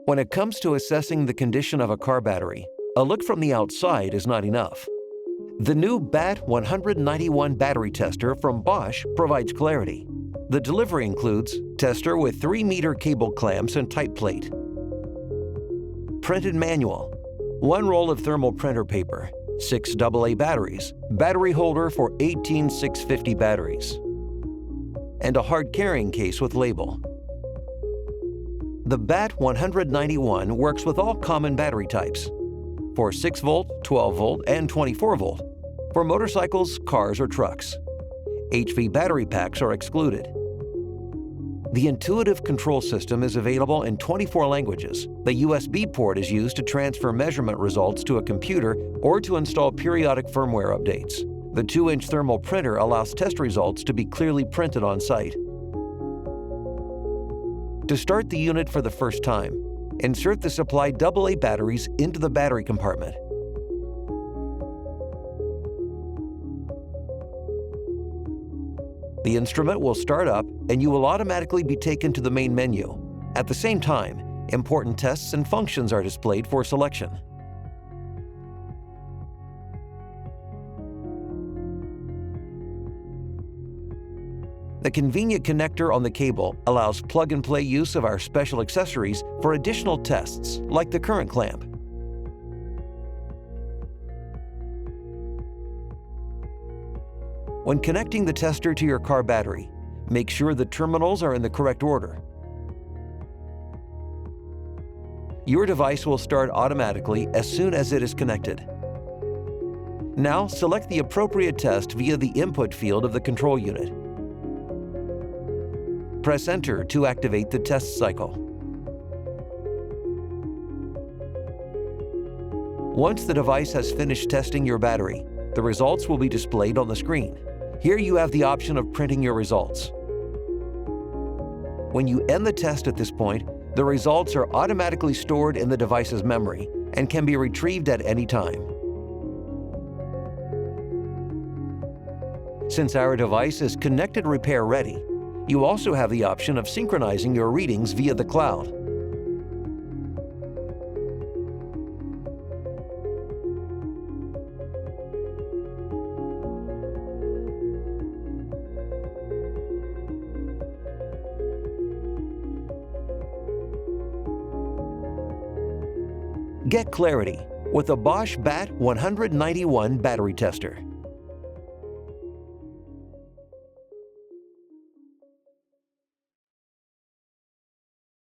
When it comes to assessing the condition of a car battery, a look from the outside is not enough. The new BAT 191 battery tester from Bosch provides clarity. The delivery includes tester with 3-meter cable clamps and type plate, printed manual, 1 roll of thermal printer paper, 6 AA batteries, battery holder for 18 650 batteries, and a hard carrying case with label. The BAT 191 works with all common battery types, for 6-volt, 12-volt, and 24-volt, for motorcycles, cars, or trucks. HV battery packs are excluded. The intuitive control system is available in 24 languages. The USB port is used to transfer measurement results to a computer or to install periodic firmware updates. The 2-inch thermal printer allows test results to be clearly printed on site. To start the unit for the first time, insert the supplied AA batteries into the battery compartment. The instrument will start up and you will automatically be taken to the main menu. At the same time, important tests and functions are displayed for selection. The convenient connector on the cable allows plug-and-play use of our special accessories for additional tests, like the current clamp. When connecting the tester to your car battery, make sure the terminals are in the correct order. Your device will start automatically as soon as it is connected. Now, select the appropriate test via the input field of the control unit. Press Enter to activate the test cycle. Once the device has finished testing your battery, the results will be displayed on the screen. Here you have the option of printing your results. When you end the test at this point, the results are automatically stored in the device's memory and can be retrieved at any time. Since our device is connected repair ready, you also have the option of synchronizing your readings via the cloud. Get clarity with the Bosch BAT 191 battery tester.